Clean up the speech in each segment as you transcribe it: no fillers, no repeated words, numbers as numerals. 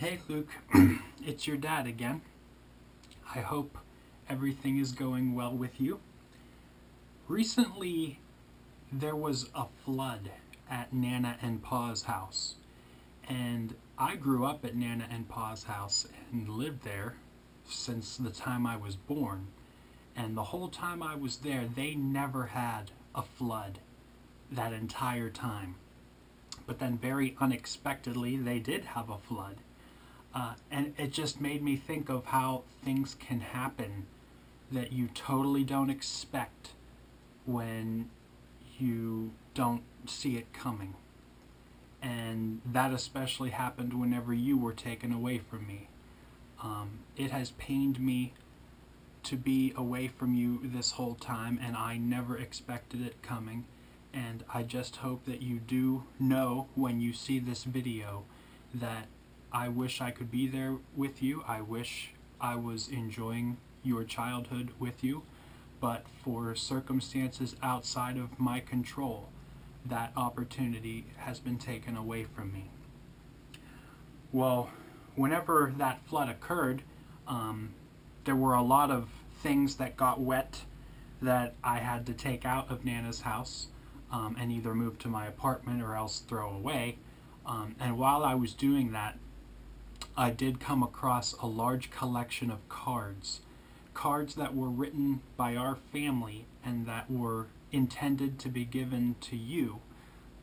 Hey Luke, it's your dad again. I hope everything is going well with you. Recently, there was a flood at Nana and Pa's house, and I grew up at Nana and Pa's house and lived there since the time I was born. And the whole time I was there, they never had a flood that entire time. But then, very unexpectedly, they did have a flood. And it just made me think of how things can happen that you totally don't expect when you don't see it coming. And that especially happened whenever you were taken away from me. It has pained me to be away from you this whole time, and I never expected it coming. And I just hope that you do know when you see this video that I wish I could be there with you. I wish I was enjoying your childhood with you, but for circumstances outside of my control, that opportunity has been taken away from me. Well, whenever that flood occurred, there were a lot of things that got wet that I had to take out of Nana's house and either move to my apartment or else throw away. And while I was doing that, I did come across a large collection of cards that were written by our family and that were intended to be given to you,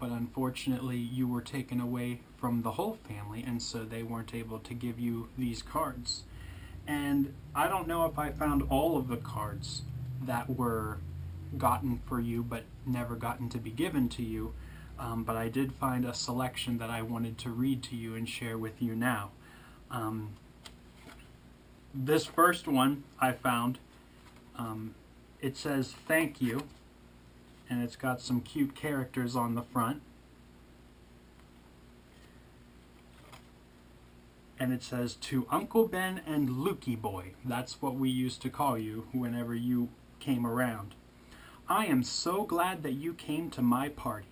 but unfortunately you were taken away from the whole family, and so they weren't able to give you these cards. And I don't know if I found all of the cards that were gotten for you but never gotten to be given to you, but I did find a selection that I wanted to read to you and share with you now. This first one I found, it says thank you, and it's got some cute characters on the front. And it says, to Uncle Ben and Lukey Boy. That's what we used to call you whenever you came around. I am so glad that you came to my party.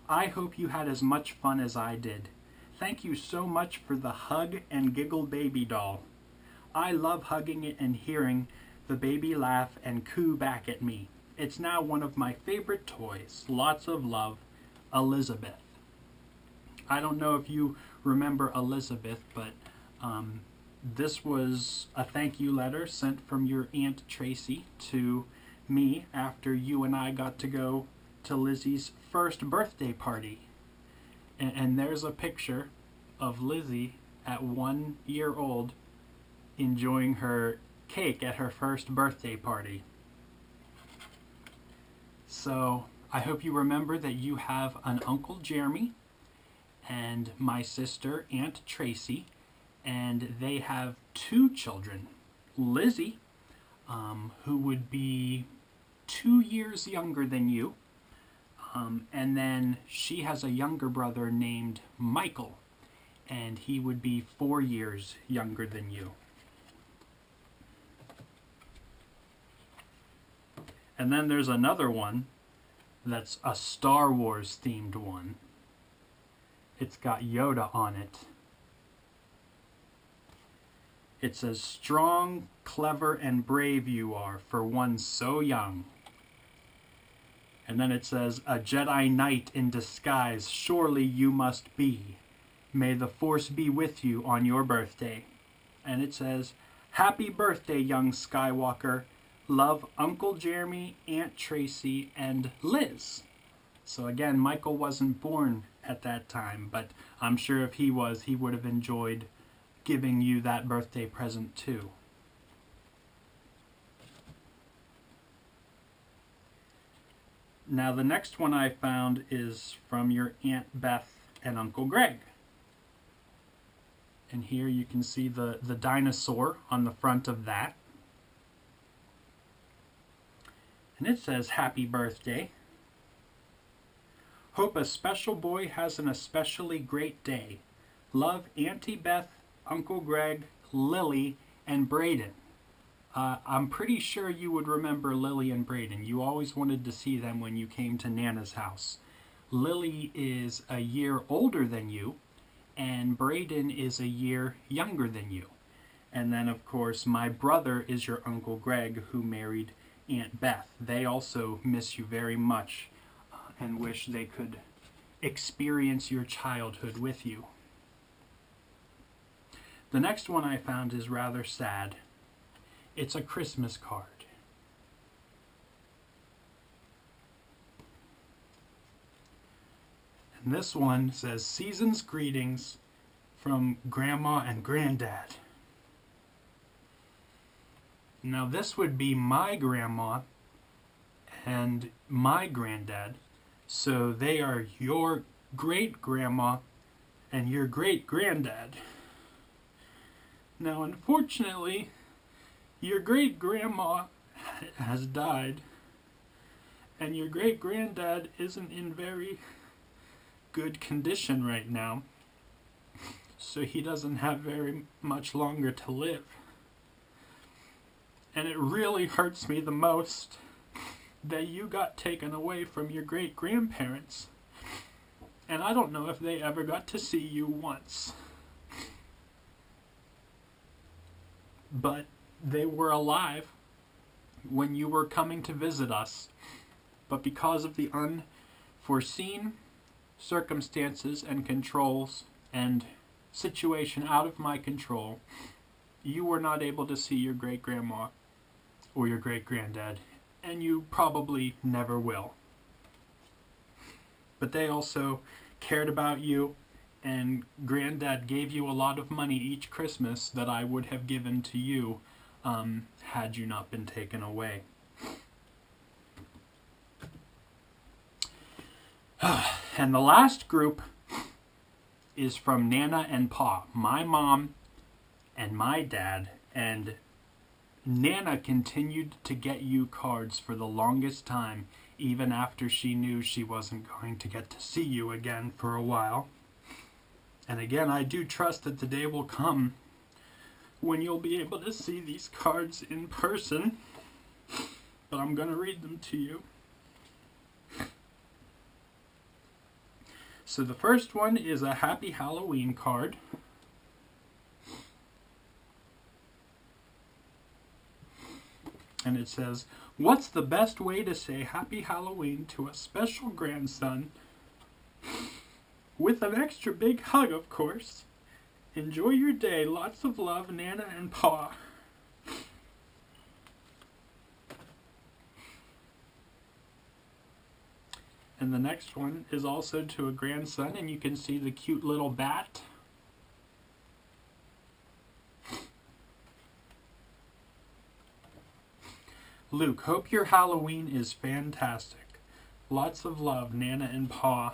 I hope you had as much fun as I did. Thank you so much for the hug and giggle baby doll. I love hugging it and hearing the baby laugh and coo back at me. It's now one of my favorite toys. Lots of love, Elizabeth. I don't know if you remember Elizabeth, but this was a thank you letter sent from your Aunt Tracy to me after you and I got to go to Lizzie's first birthday party. And there's a picture of Lizzie at 1 year old enjoying her cake at her first birthday party. So I hope you remember that you have an Uncle Jeremy and my sister Aunt Tracy, and they have 2 children. Lizzie, who would be 2 years younger than you, and then she has a younger brother named Michael, and he would be 4 years younger than you. And then there's another one that's a Star Wars themed one. It's got Yoda on it. It says, strong, clever, and brave you are for one so young. And then it says, a Jedi Knight in disguise, surely you must be. May the Force be with you on your birthday. And it says, happy birthday, young Skywalker. Love, Uncle Jeremy, Aunt Tracy, and Liz. So again, Michael wasn't born at that time, but I'm sure if he was, he would have enjoyed giving you that birthday present too. Now the next one I found is from your Aunt Beth and Uncle Greg. And here you can see the dinosaur on the front of that. And it says, happy birthday. Hope a special boy has an especially great day. Love, Auntie Beth, Uncle Greg, Lily, and Braden. I'm pretty sure you would remember Lily and Braden. You always wanted to see them when you came to Nana's house. Lily is a year older than you, and Braden is a year younger than you. And then, of course, my brother is your Uncle Greg, who married Aunt Beth. They also miss you very much and wish they could experience your childhood with you. The next one I found is rather sad. It's a Christmas card. And this one says, "Season's greetings from Grandma and Granddad." Now this would be my grandma and my granddad, so they are your great-grandma and your great-granddad. Now, unfortunately, your great-grandma has died, and your great-granddad isn't in very good condition right now, so he doesn't have very much longer to live. And it really hurts me the most that you got taken away from your great-grandparents, and I don't know if they ever got to see you once. But they were alive when you were coming to visit us. But because of the unforeseen circumstances and controls and situation out of my control, you were not able to see your great-grandma or your great-granddad, and you probably never will. But they also cared about you, and Granddad gave you a lot of money each Christmas that I would have given to you had you not been taken away. And the last group is from Nana and Pa, my mom and my dad, and Nana continued to get you cards for the longest time, even after she knew she wasn't going to get to see you again for a while. And again, I do trust that the day will come when you'll be able to see these cards in person, but I'm going to read them to you. So the first one is a Happy Halloween card. And it says, "What's the best way to say Happy Halloween to a special grandson? With an extra big hug, of course. Enjoy your day. Lots of love, Nana and Pa." And the next one is also to a grandson, and you can see the cute little bat. "Luke, hope your Halloween is fantastic. Lots of love, Nana and Pa."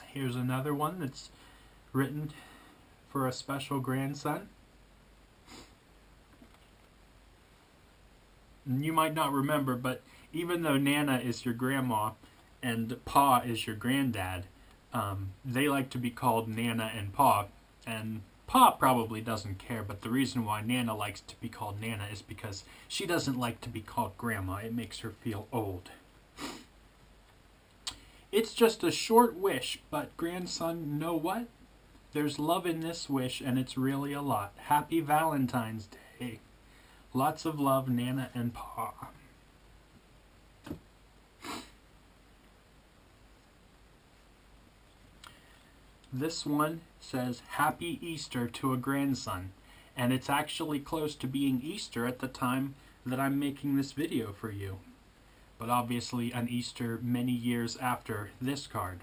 Here's another one that's written for a special grandson. And you might not remember, but even though Nana is your grandma and Pa is your granddad, they like to be called Nana and Pa, and Pa probably doesn't care, but the reason why Nana likes to be called Nana is because she doesn't like to be called Grandma. It makes her feel old. "It's just a short wish, but grandson, know what? There's love in this wish, and it's really a lot. Happy Valentine's Day. Lots of love, Nana and Pa." This one says, "Happy Easter to a grandson," and it's actually close to being Easter at the time that I'm making this video for you, but obviously an Easter many years after this card.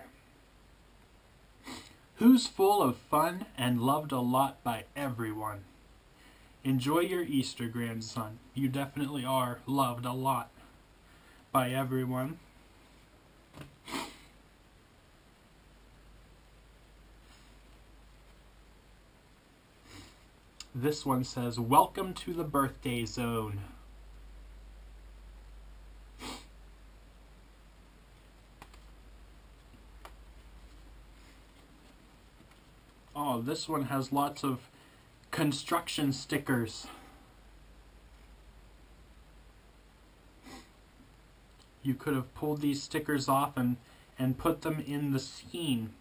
"Who's full of fun and loved a lot by everyone. Enjoy your Easter, grandson. You definitely are loved a lot by everyone." This one says, "Welcome to the birthday zone." Oh, this one has lots of construction stickers. You could have pulled these stickers off and put them in the scene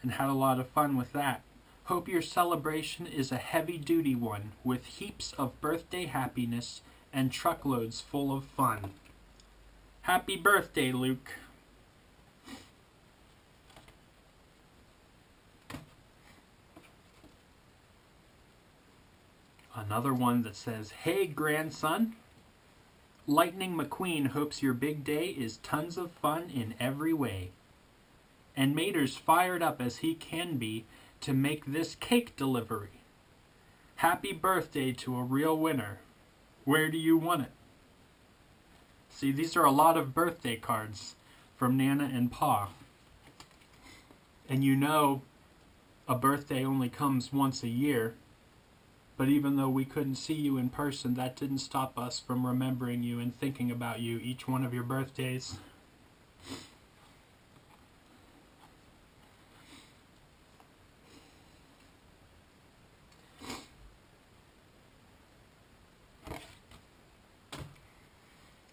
and had a lot of fun with that. Hope your celebration is a heavy-duty one with heaps of birthday happiness and truckloads full of fun. Happy birthday, Luke. Another one that says, "Hey, grandson. Lightning McQueen hopes your big day is tons of fun in every way. And Mater's fired up as he can be to make this cake delivery. Happy birthday to a real winner. Where do you want it?" See, these are a lot of birthday cards from Nana and Pa. And you know a birthday only comes once a year. But even though we couldn't see you in person, that didn't stop us from remembering you and thinking about you each one of your birthdays.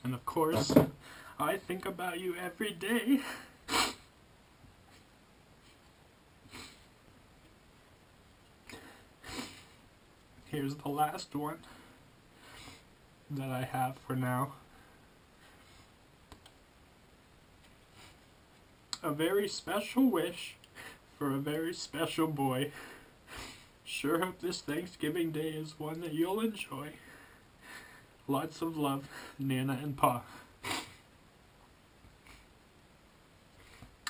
And of course, I think about you every day. Here's the last one that I have for now. A very special wish for a very special boy. Sure hope this Thanksgiving Day is one that you'll enjoy. Lots of love, Nana and Pa.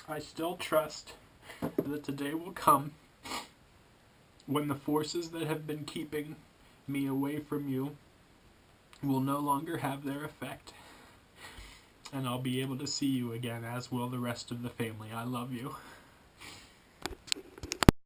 I still trust that the day will come when the forces that have been keeping me away from you will no longer have their effect, and I'll be able to see you again, as will the rest of the family. I love you.